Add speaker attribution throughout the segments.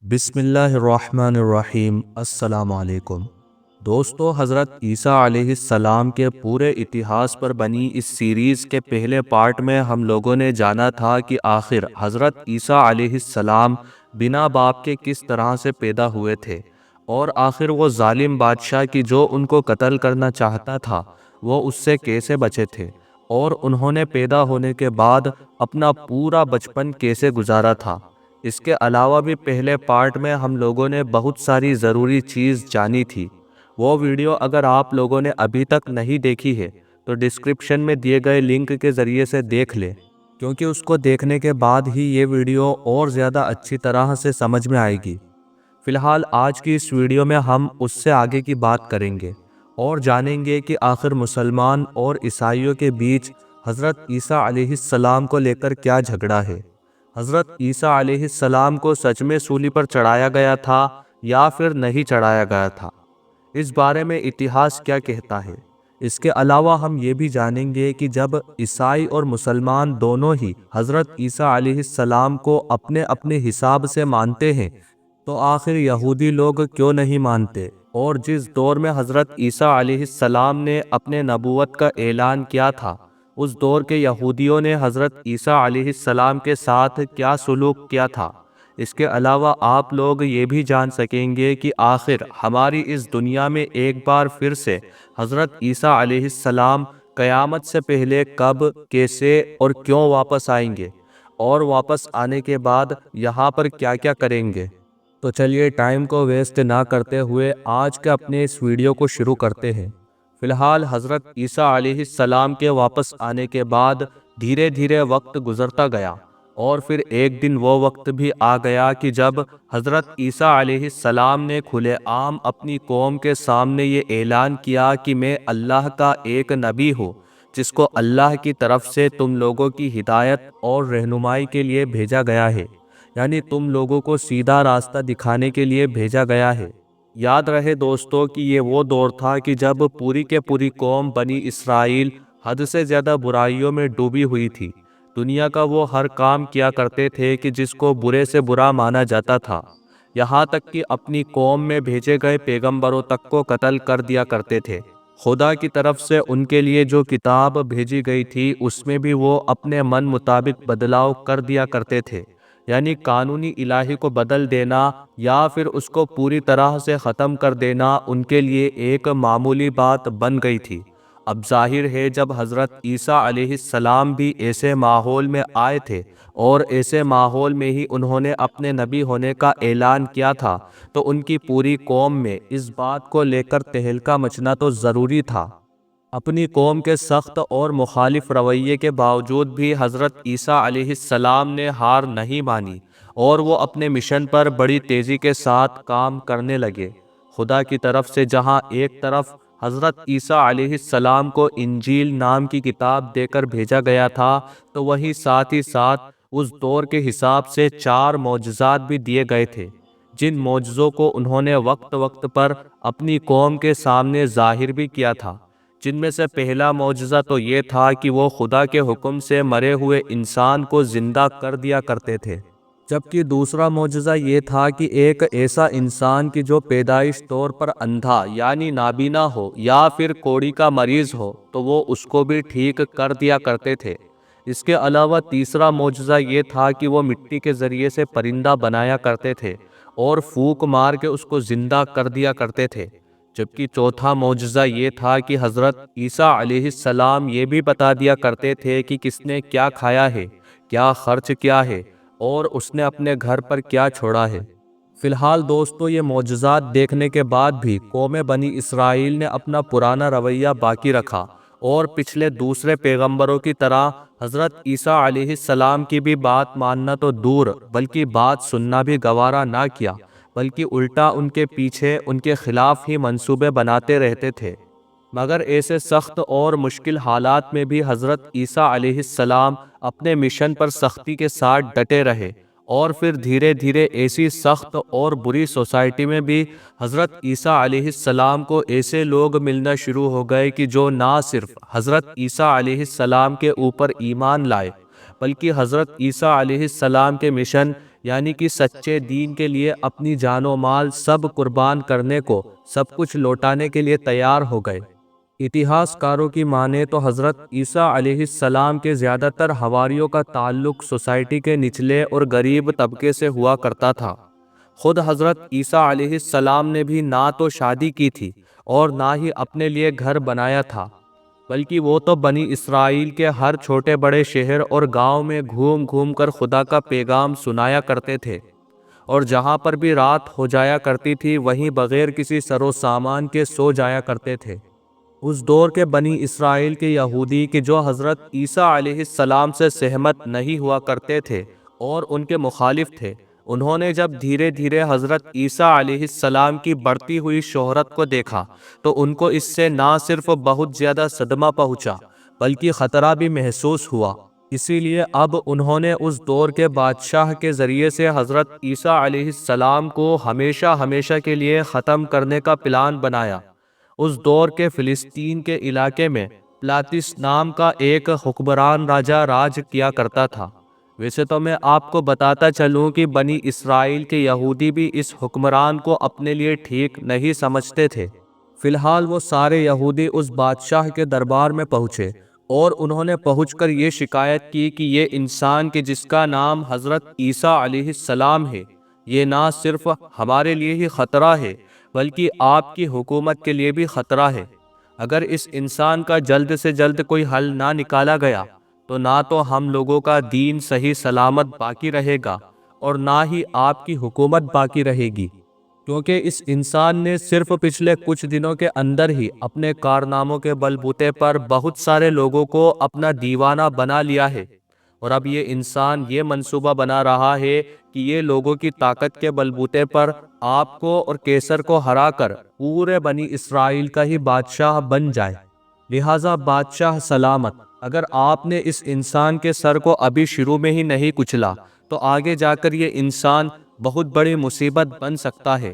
Speaker 1: بسم اللہ الرحمن الرحیم۔ السلام علیکم دوستو، حضرت عیسیٰ علیہ السلام کے پورے اتہاس پر بنی اس سیریز کے پہلے پارٹ میں ہم لوگوں نے جانا تھا کہ آخر حضرت عیسیٰ علیہ السلام بنا باپ کے کس طرح سے پیدا ہوئے تھے، اور آخر وہ ظالم بادشاہ کی جو ان کو قتل کرنا چاہتا تھا وہ اس سے کیسے بچے تھے، اور انہوں نے پیدا ہونے کے بعد اپنا پورا بچپن کیسے گزارا تھا۔ اس کے علاوہ بھی پہلے پارٹ میں ہم لوگوں نے بہت ساری ضروری چیز جانی تھی۔ وہ ویڈیو اگر آپ لوگوں نے ابھی تک نہیں دیکھی ہے تو ڈسکرپشن میں دیے گئے لنک کے ذریعے سے دیکھ لیں، کیونکہ اس کو دیکھنے کے بعد ہی یہ ویڈیو اور زیادہ اچھی طرح سے سمجھ میں آئے گی۔ فی الحال آج کی اس ویڈیو میں ہم اس سے آگے کی بات کریں گے اور جانیں گے کہ آخر مسلمان اور عیسائیوں کے بیچ حضرت عیسیٰ علیہ السلام کو لے کر کیا جھگڑا ہے۔ حضرت عیسیٰ علیہ السلام کو سچ میں سولی پر چڑھایا گیا تھا یا پھر نہیں چڑھایا گیا تھا، اس بارے میں اتہاس کیا کہتا ہے۔ اس کے علاوہ ہم یہ بھی جانیں گے کہ جب عیسائی اور مسلمان دونوں ہی حضرت عیسیٰ علیہ السلام کو اپنے اپنے حساب سے مانتے ہیں تو آخر یہودی لوگ کیوں نہیں مانتے، اور جس دور میں حضرت عیسیٰ علیہ السلام نے اپنے نبوت کا اعلان کیا تھا اس دور کے یہودیوں نے حضرت عیسیٰ علیہ السلام کے ساتھ کیا سلوک کیا تھا۔ اس کے علاوہ آپ لوگ یہ بھی جان سکیں گے کہ آخر ہماری اس دنیا میں ایک بار پھر سے حضرت عیسیٰ علیہ السلام قیامت سے پہلے کب، کیسے اور کیوں واپس آئیں گے، اور واپس آنے کے بعد یہاں پر کیا کیا کریں گے۔ تو چلیے ٹائم کو ویسٹ نہ کرتے ہوئے آج کے اپنے اس ویڈیو کو شروع کرتے ہیں۔ فی الحال حضرت عیسیٰ علیہ السلام کے واپس آنے کے بعد دھیرے دھیرے وقت گزرتا گیا، اور پھر ایک دن وہ وقت بھی آ گیا کہ جب حضرت عیسیٰ علیہ السلام نے کھلے عام اپنی قوم کے سامنے یہ اعلان کیا کہ میں اللہ کا ایک نبی ہوں جس کو اللہ کی طرف سے تم لوگوں کی ہدایت اور رہنمائی کے لیے بھیجا گیا ہے، یعنی تم لوگوں کو سیدھا راستہ دکھانے کے لیے بھیجا گیا ہے۔ یاد رہے دوستو کہ یہ وہ دور تھا کہ جب پوری کے پوری قوم بنی اسرائیل حد سے زیادہ برائیوں میں ڈوبی ہوئی تھی۔ دنیا کا وہ ہر کام کیا کرتے تھے کہ جس کو برے سے برا مانا جاتا تھا، یہاں تک کہ اپنی قوم میں بھیجے گئے پیغمبروں تک کو قتل کر دیا کرتے تھے۔ خدا کی طرف سے ان کے لیے جو کتاب بھیجی گئی تھی اس میں بھی وہ اپنے من مطابق بدلاؤ کر دیا کرتے تھے، یعنی قانونی الہی کو بدل دینا یا پھر اس کو پوری طرح سے ختم کر دینا ان کے لیے ایک معمولی بات بن گئی تھی۔ اب ظاہر ہے جب حضرت عیسیٰ علیہ السلام بھی ایسے ماحول میں آئے تھے اور ایسے ماحول میں ہی انہوں نے اپنے نبی ہونے کا اعلان کیا تھا تو ان کی پوری قوم میں اس بات کو لے کر تہلکہ مچنا تو ضروری تھا۔ اپنی قوم کے سخت اور مخالف رویے کے باوجود بھی حضرت عیسیٰ علیہ السلام نے ہار نہیں مانی اور وہ اپنے مشن پر بڑی تیزی کے ساتھ کام کرنے لگے۔ خدا کی طرف سے جہاں ایک طرف حضرت عیسیٰ علیہ السلام کو انجیل نام کی کتاب دے کر بھیجا گیا تھا تو وہیں ساتھ ہی ساتھ اس دور کے حساب سے 4 معجزات بھی دیے گئے تھے، جن معجزوں کو انہوں نے وقت وقت پر اپنی قوم کے سامنے ظاہر بھی کیا تھا۔ جن میں سے پہلا معجزہ تو یہ تھا کہ وہ خدا کے حکم سے مرے ہوئے انسان کو زندہ کر دیا کرتے تھے، جبکہ دوسرا معجزہ یہ تھا کہ ایک ایسا انسان کی جو پیدائش طور پر اندھا یعنی نابینا ہو یا پھر کوڑی کا مریض ہو تو وہ اس کو بھی ٹھیک کر دیا کرتے تھے۔ اس کے علاوہ تیسرا معجزہ یہ تھا کہ وہ مٹی کے ذریعے سے پرندہ بنایا کرتے تھے اور پھونک مار کے اس کو زندہ کر دیا کرتے تھے، جبکہ چوتھا معجزہ یہ تھا کہ حضرت عیسیٰ علیہ السلام یہ بھی بتا دیا کرتے تھے کہ کس نے کیا کھایا ہے، کیا خرچ کیا ہے اور اس نے اپنے گھر پر کیا چھوڑا ہے۔ فی الحال دوستو یہ معجزات دیکھنے کے بعد بھی قوم بنی اسرائیل نے اپنا پرانا رویہ باقی رکھا اور پچھلے دوسرے پیغمبروں کی طرح حضرت عیسیٰ علیہ السلام کی بھی بات ماننا تو دور بلکہ بات سننا بھی گوارا نہ کیا، بلکہ الٹا ان کے پیچھے ان کے خلاف ہی منصوبے بناتے رہتے تھے۔ مگر ایسے سخت اور مشکل حالات میں بھی حضرت عیسیٰ علیہ السلام اپنے مشن پر سختی کے ساتھ ڈٹے رہے، اور پھر دھیرے دھیرے ایسی سخت اور بری سوسائٹی میں بھی حضرت عیسیٰ علیہ السلام کو ایسے لوگ ملنا شروع ہو گئے کہ جو نہ صرف حضرت عیسیٰ علیہ السلام کے اوپر ایمان لائے بلکہ حضرت عیسیٰ علیہ السلام کے مشن یعنی کہ سچے دین کے لیے اپنی جان و مال سب قربان کرنے کو، سب کچھ لوٹانے کے لیے تیار ہو گئے۔ اتہاس کاروں کی مانیں تو حضرت عیسیٰ علیہ السلام کے زیادہ تر حواریوں کا تعلق سوسائٹی کے نچلے اور غریب طبقے سے ہوا کرتا تھا۔ خود حضرت عیسیٰ علیہ السلام نے بھی نہ تو شادی کی تھی اور نہ ہی اپنے لیے گھر بنایا تھا، بلکہ وہ تو بنی اسرائیل کے ہر چھوٹے بڑے شہر اور گاؤں میں گھوم گھوم کر خدا کا پیغام سنایا کرتے تھے، اور جہاں پر بھی رات ہو جایا کرتی تھی وہیں بغیر کسی سر و سامان کے سو جایا کرتے تھے۔ اس دور کے بنی اسرائیل کے یہودی کہ جو حضرت عیسیٰ علیہ السلام سے سہمت نہیں ہوا کرتے تھے اور ان کے مخالف تھے، انہوں نے جب دھیرے دھیرے حضرت عیسیٰ علیہ السلام کی بڑھتی ہوئی شہرت کو دیکھا تو ان کو اس سے نہ صرف بہت زیادہ صدمہ پہنچا بلکہ خطرہ بھی محسوس ہوا۔ اسی لیے اب انہوں نے اس دور کے بادشاہ کے ذریعے سے حضرت عیسیٰ علیہ السلام کو ہمیشہ ہمیشہ کے لیے ختم کرنے کا پلان بنایا۔ اس دور کے فلسطین کے علاقے میں پلاتس نام کا ایک حکمران راجہ راج کیا کرتا تھا۔ ویسے تو میں آپ کو بتاتا چلوں کہ بنی اسرائیل کے یہودی بھی اس حکمران کو اپنے لیے ٹھیک نہیں سمجھتے تھے۔ فی الحال وہ سارے یہودی اس بادشاہ کے دربار میں پہنچے اور انہوں نے پہنچ کر یہ شکایت کی کہ یہ انسان کہ جس کا نام حضرت عیسیٰ علیہ السلام ہے، یہ نہ صرف ہمارے لیے ہی خطرہ ہے بلکہ آپ کی حکومت کے لیے بھی خطرہ ہے۔ اگر اس انسان کا جلد سے جلد کوئی حل نہ نکالا گیا تو نہ تو ہم لوگوں کا دین صحیح سلامت باقی رہے گا اور نہ ہی آپ کی حکومت باقی رہے گی، کیونکہ اس انسان نے صرف پچھلے کچھ دنوں کے اندر ہی اپنے کارناموں کے بل بوتے پر بہت سارے لوگوں کو اپنا دیوانہ بنا لیا ہے، اور اب یہ انسان یہ منصوبہ بنا رہا ہے کہ یہ لوگوں کی طاقت کے بل بوتے پر آپ کو اور کیسر کو ہرا کر پورے بنی اسرائیل کا ہی بادشاہ بن جائے۔ لہٰذا بادشاہ سلامت، اگر آپ نے اس انسان کے سر کو ابھی شروع میں ہی نہیں کچلا تو آگے جا کر یہ انسان بہت بڑی مصیبت بن سکتا ہے۔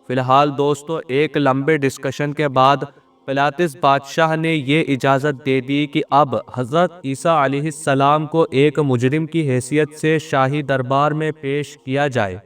Speaker 1: فی الحال دوستو، ایک لمبے ڈسکشن کے بعد پلاتس بادشاہ نے یہ اجازت دے دی کہ اب حضرت عیسیٰ علیہ السلام کو ایک مجرم کی حیثیت سے شاہی دربار میں پیش کیا جائے۔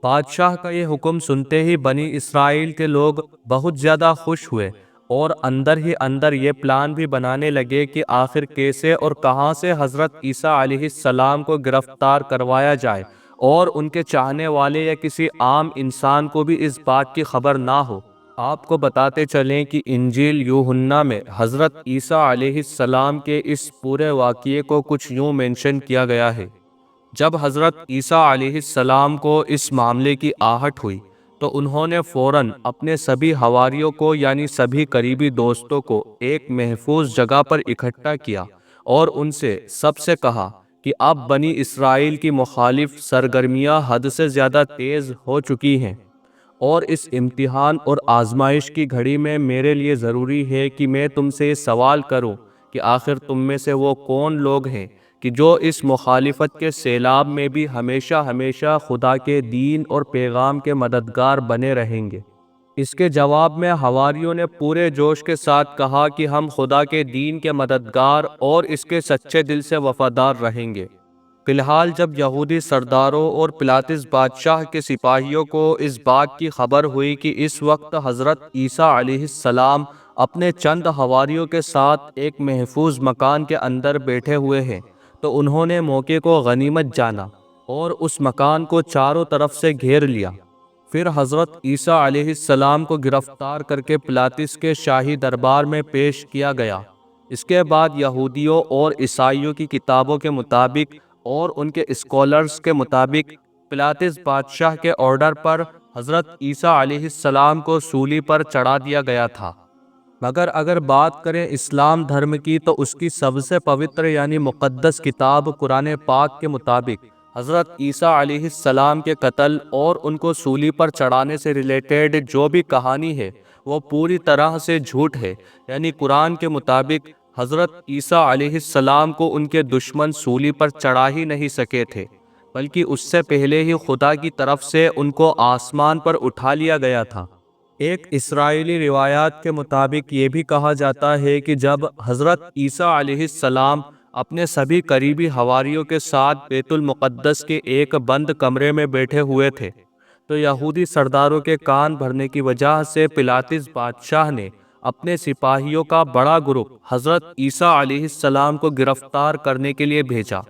Speaker 1: بادشاہ کا یہ حکم سنتے ہی بنی اسرائیل کے لوگ بہت زیادہ خوش ہوئے اور اندر ہی اندر یہ پلان بھی بنانے لگے کہ آخر کیسے اور کہاں سے حضرت عیسیٰ علیہ السلام کو گرفتار کروایا جائے اور ان کے چاہنے والے یا کسی عام انسان کو بھی اس بات کی خبر نہ ہو۔ آپ کو بتاتے چلیں کہ انجیل یوحنا میں حضرت عیسیٰ علیہ السلام کے اس پورے واقعے کو کچھ یوں مینشن کیا گیا ہے: جب حضرت عیسیٰ علیہ السلام کو اس معاملے کی آہٹ ہوئی تو انہوں نے فوراً اپنے سبھی حواریوں کو یعنی سبھی قریبی دوستوں کو ایک محفوظ جگہ پر اکٹھا کیا اور ان سے سب سے کہا کہ اب بنی اسرائیل کی مخالف سرگرمیاں حد سے زیادہ تیز ہو چکی ہیں، اور اس امتحان اور آزمائش کی گھڑی میں میرے لیے ضروری ہے کہ میں تم سے یہ سوال کروں کہ آخر تم میں سے وہ کون لوگ ہیں کہ جو اس مخالفت کے سیلاب میں بھی ہمیشہ ہمیشہ خدا کے دین اور پیغام کے مددگار بنے رہیں گے۔ اس کے جواب میں حواریوں نے پورے جوش کے ساتھ کہا کہ ہم خدا کے دین کے مددگار اور اس کے سچے دل سے وفادار رہیں گے۔ فی الحال جب یہودی سرداروں اور پلاتس بادشاہ کے سپاہیوں کو اس بات کی خبر ہوئی کہ اس وقت حضرت عیسیٰ علیہ السلام اپنے چند حواریوں کے ساتھ ایک محفوظ مکان کے اندر بیٹھے ہوئے ہیں، تو انہوں نے موقع کو غنیمت جانا اور اس مکان کو چاروں طرف سے گھیر لیا۔ پھر حضرت عیسیٰ علیہ السلام کو گرفتار کر کے پلاتس کے شاہی دربار میں پیش کیا گیا۔ اس کے بعد یہودیوں اور عیسائیوں کی کتابوں کے مطابق اور ان کے اسکالرز کے مطابق پلاتس بادشاہ کے آرڈر پر حضرت عیسیٰ علیہ السلام کو سولی پر چڑھا دیا گیا تھا۔ مگر اگر بات کریں اسلام دھرم کی تو اس کی سب سے پوتر یعنی مقدس کتاب قرآن پاک کے مطابق حضرت عیسیٰ علیہ السلام کے قتل اور ان کو سولی پر چڑھانے سے ریلیٹڈ جو بھی کہانی ہے وہ پوری طرح سے جھوٹ ہے۔ یعنی قرآن کے مطابق حضرت عیسیٰ علیہ السلام کو ان کے دشمن سولی پر چڑھا ہی نہیں سکے تھے، بلکہ اس سے پہلے ہی خدا کی طرف سے ان کو آسمان پر اٹھا لیا گیا تھا۔ ایک اسرائیلی روایات کے مطابق یہ بھی کہا جاتا ہے کہ جب حضرت عیسیٰ علیہ السلام اپنے سبھی قریبی حواریوں کے ساتھ بیت المقدس کے ایک بند کمرے میں بیٹھے ہوئے تھے، تو یہودی سرداروں کے کان بھرنے کی وجہ سے پلاطس بادشاہ نے اپنے سپاہیوں کا بڑا گروپ حضرت عیسیٰ علیہ السلام کو گرفتار کرنے کے لیے بھیجا۔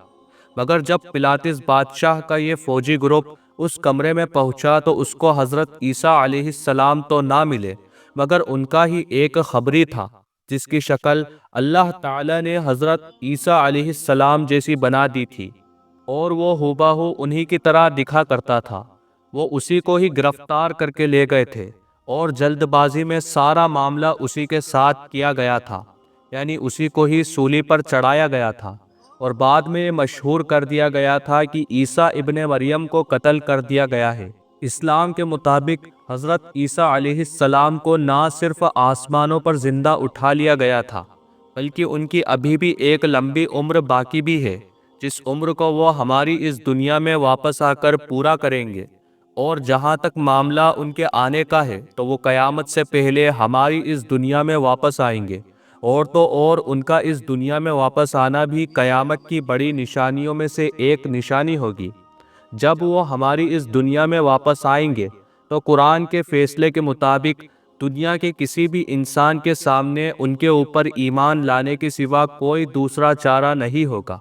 Speaker 1: مگر جب پلاطس بادشاہ کا یہ فوجی گروپ اس کمرے میں پہنچا تو اس کو حضرت عیسیٰ علیہ السلام تو نہ ملے، مگر ان کا ہی ایک خبری تھا جس کی شکل اللہ تعالیٰ نے حضرت عیسیٰ علیہ السلام جیسی بنا دی تھی، اور وہ ہو انہی کی طرح دکھا کرتا تھا۔ وہ اسی کو ہی گرفتار کر کے لے گئے تھے، اور جلد بازی میں سارا معاملہ اسی کے ساتھ کیا گیا تھا، یعنی اسی کو ہی سولی پر چڑھایا گیا تھا، اور بعد میں مشہور کر دیا گیا تھا کہ عیسیٰ ابن مریم کو قتل کر دیا گیا ہے۔ اسلام کے مطابق حضرت عیسیٰ علیہ السلام کو نہ صرف آسمانوں پر زندہ اٹھا لیا گیا تھا، بلکہ ان کی ابھی بھی ایک لمبی عمر باقی بھی ہے، جس عمر کو وہ ہماری اس دنیا میں واپس آ کر پورا کریں گے۔ اور جہاں تک معاملہ ان کے آنے کا ہے تو وہ قیامت سے پہلے ہماری اس دنیا میں واپس آئیں گے، اور تو اور ان کا اس دنیا میں واپس آنا بھی قیامت کی بڑی نشانیوں میں سے ایک نشانی ہوگی۔ جب وہ ہماری اس دنیا میں واپس آئیں گے تو قرآن کے فیصلے کے مطابق دنیا کے کسی بھی انسان کے سامنے ان کے اوپر ایمان لانے کے سوا کوئی دوسرا چارہ نہیں ہوگا۔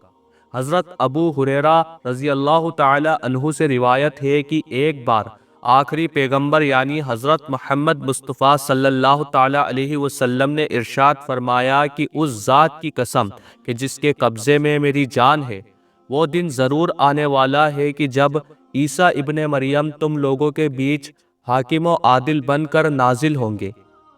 Speaker 1: حضرت ابو ہریرہ رضی اللہ تعالی عنہ سے روایت ہے کہ ایک بار آخری پیغمبر یعنی حضرت محمد مصطفیٰ صلی اللہ تعالی علیہ وسلم نے ارشاد فرمایا کہ اس ذات کی قسم کہ جس کے قبضے میں میری جان ہے، وہ دن ضرور آنے والا ہے کہ جب عیسیٰ ابن مریم تم لوگوں کے بیچ حاکم و عادل بن کر نازل ہوں گے۔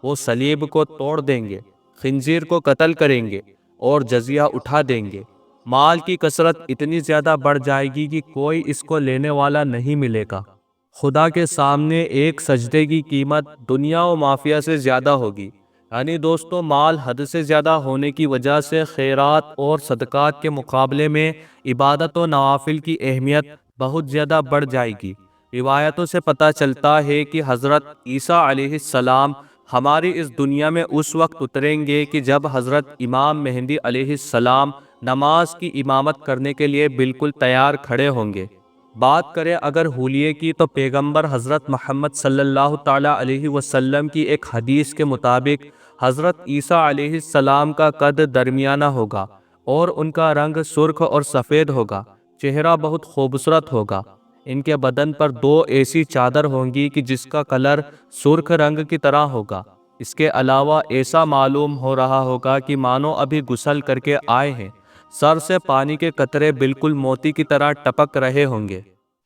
Speaker 1: وہ صلیب کو توڑ دیں گے، خنزیر کو قتل کریں گے اور جزیہ اٹھا دیں گے۔ مال کی کثرت اتنی زیادہ بڑھ جائے گی کہ کوئی اس کو لینے والا نہیں ملے گا۔ خدا کے سامنے ایک سجدے کی قیمت دنیا و مافیہ سے زیادہ ہوگی۔ یعنی دوستو، مال حد سے زیادہ ہونے کی وجہ سے خیرات اور صدقات کے مقابلے میں عبادت و نوافل کی اہمیت بہت زیادہ بڑھ جائے گی۔ روایتوں سے پتہ چلتا ہے کہ حضرت عیسیٰ علیہ السلام ہماری اس دنیا میں اس وقت اتریں گے کہ جب حضرت امام مہدی علیہ السلام نماز کی امامت کرنے کے لیے بالکل تیار کھڑے ہوں گے۔ بات کریں اگر حلیے کی تو پیغمبر حضرت محمد صلی اللہ تعالی علیہ وسلم کی ایک حدیث کے مطابق حضرت عیسیٰ علیہ السلام کا قد درمیانہ ہوگا اور ان کا رنگ سرخ اور سفید ہوگا، چہرہ بہت خوبصورت ہوگا۔ ان کے بدن پر 2 ایسی چادر ہوں گی کہ جس کا کلر سرخ رنگ کی طرح ہوگا۔ اس کے علاوہ ایسا معلوم ہو رہا ہوگا کہ مانو ابھی غسل کر کے آئے ہیں، سر سے پانی کے قطرے بالکل موتی کی طرح ٹپک رہے ہوں گے۔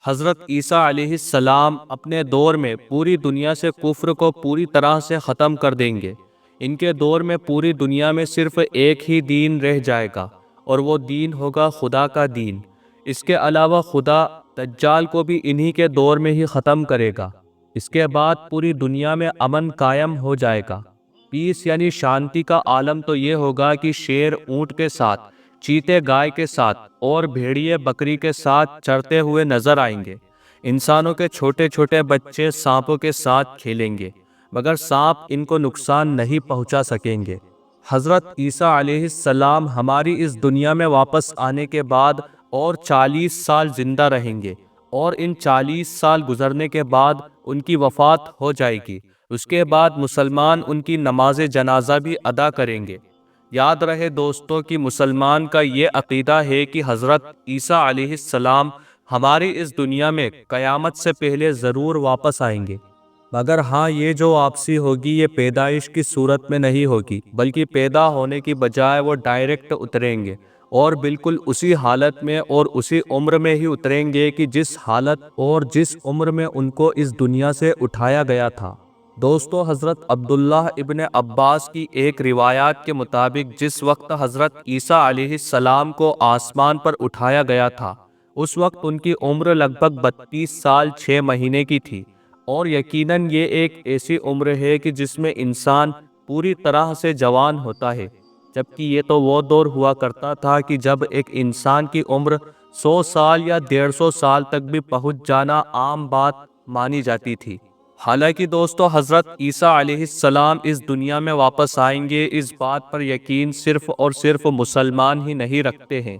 Speaker 1: حضرت عیسیٰ علیہ السلام اپنے دور میں پوری دنیا سے کفر کو پوری طرح سے ختم کر دیں گے۔ ان کے دور میں پوری دنیا میں صرف ایک ہی دین رہ جائے گا، اور وہ دین ہوگا خدا کا دین۔ اس کے علاوہ خدا دجال کو بھی انہی کے دور میں ہی ختم کرے گا۔ اس کے بعد پوری دنیا میں امن قائم ہو جائے گا۔ پیس یعنی شانتی کا عالم تو یہ ہوگا کہ شیر اونٹ کے ساتھ، چیتے گائے کے ساتھ اور بھیڑیے بکری کے ساتھ چرتے ہوئے نظر آئیں گے۔ انسانوں کے چھوٹے چھوٹے بچے سانپوں کے ساتھ کھیلیں گے، مگر سانپ ان کو نقصان نہیں پہنچا سکیں گے۔ حضرت عیسیٰ علیہ السلام ہماری اس دنیا میں واپس آنے کے بعد اور 40 سال زندہ رہیں گے، اور ان 40 سال گزرنے کے بعد ان کی وفات ہو جائے گی۔ اس کے بعد مسلمان ان کی نماز جنازہ بھی ادا کریں گے۔ یاد رہے دوستو کہ مسلمان کا یہ عقیدہ ہے کہ حضرت عیسیٰ علیہ السلام ہماری اس دنیا میں قیامت سے پہلے ضرور واپس آئیں گے، مگر ہاں یہ جو واپسی ہوگی یہ پیدائش کی صورت میں نہیں ہوگی، بلکہ پیدا ہونے کی بجائے وہ ڈائریکٹ اتریں گے، اور بالکل اسی حالت میں اور اسی عمر میں ہی اتریں گے کہ جس حالت اور جس عمر میں ان کو اس دنیا سے اٹھایا گیا تھا۔ دوستو، حضرت عبداللہ ابن عباس کی ایک روایات کے مطابق جس وقت حضرت عیسیٰ علیہ السلام کو آسمان پر اٹھایا گیا تھا، اس وقت ان کی عمر لگ بھگ 32 سال 6 مہینے کی تھی، اور یقیناً یہ ایک ایسی عمر ہے کہ جس میں انسان پوری طرح سے جوان ہوتا ہے، جبکہ یہ تو وہ دور ہوا کرتا تھا کہ جب ایک انسان کی عمر 100 سال یا 150 سال تک بھی پہنچ جانا عام بات مانی جاتی تھی۔ حالانکہ دوستو حضرت عیسیٰ علیہ السلام اس دنیا میں واپس آئیں گے، اس بات پر یقین صرف اور صرف مسلمان ہی نہیں رکھتے ہیں،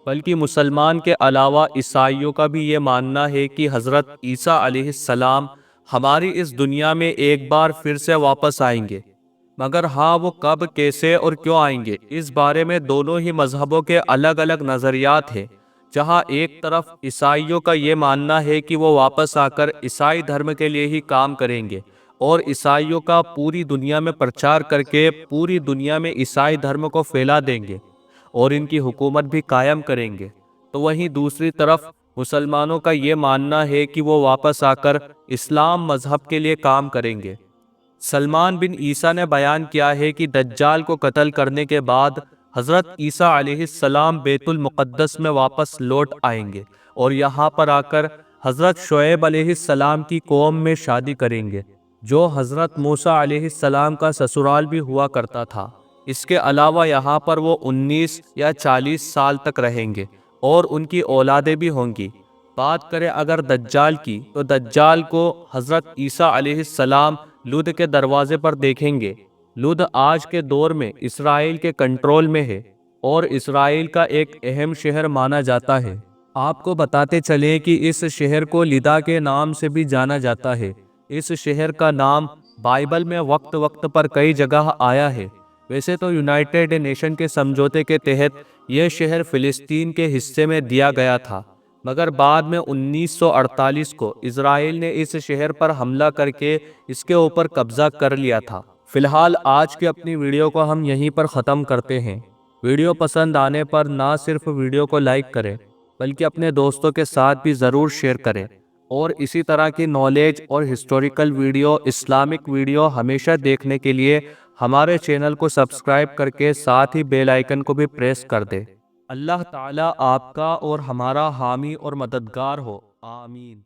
Speaker 1: بلکہ مسلمان کے علاوہ عیسائیوں کا بھی یہ ماننا ہے کہ حضرت عیسیٰ علیہ السلام ہماری اس دنیا میں ایک بار پھر سے واپس آئیں گے، مگر ہاں وہ کب، کیسے اور کیوں آئیں گے، اس بارے میں دونوں ہی مذہبوں کے الگ الگ نظریات ہیں۔ جہاں ایک طرف عیسائیوں کا یہ ماننا ہے کہ وہ واپس آ کر عیسائی دھرم کے لیے ہی کام کریں گے اور عیسائیوں کا پوری دنیا میں پرچار کر کے پوری دنیا میں عیسائی دھرم کو پھیلا دیں گے اور ان کی حکومت بھی قائم کریں گے، تو وہیں دوسری طرف مسلمانوں کا یہ ماننا ہے کہ وہ واپس آ کر اسلام مذہب کے لیے کام کریں گے۔ سلمان بن عیسیٰ نے بیان کیا ہے کہ دجال کو قتل کرنے کے بعد حضرت عیسیٰ علیہ السلام بیت المقدس میں واپس لوٹ آئیں گے اور یہاں پر آ کر حضرت شعیب علیہ السلام کی قوم میں شادی کریں گے، جو حضرت موسیٰ علیہ السلام کا سسرال بھی ہوا کرتا تھا۔ اس کے علاوہ یہاں پر وہ 19 یا 40 سال تک رہیں گے اور ان کی اولادیں بھی ہوں گی۔ بات کریں اگر دجال کی، تو دجال کو حضرت عیسیٰ علیہ السلام لد کے دروازے پر دیکھیں گے۔ لد آج کے دور میں اسرائیل کے کنٹرول میں ہے اور اسرائیل کا ایک اہم شہر مانا جاتا ہے۔ آپ کو بتاتے چلیں کہ اس شہر کو لدا کے نام سے بھی جانا جاتا ہے۔ اس شہر کا نام بائبل میں وقت وقت پر کئی جگہ آیا ہے۔ ویسے تو یونائٹڈ نیشن کے سمجھوتے کے تحت یہ شہر فلسطین کے حصے میں دیا گیا تھا، مگر بعد میں 1948 کو اسرائیل نے اس شہر پر حملہ کر کے اس کے اوپر قبضہ کر لیا تھا۔ فی الحال آج کی اپنی ویڈیو کو ہم یہیں پر ختم کرتے ہیں۔ ویڈیو پسند آنے پر نہ صرف ویڈیو کو لائک کریں بلکہ اپنے دوستوں کے ساتھ بھی ضرور شیئر کریں، اور اسی طرح کی نالج اور ہسٹوریکل ویڈیو، اسلامک ویڈیو ہمیشہ دیکھنے کے لیے ہمارے چینل کو سبسکرائب کر کے ساتھ ہی بیل آئیکن کو بھی پریس کر دیں۔ اللہ تعالیٰ آپ کا اور ہمارا حامی اور مددگار ہو، آمین۔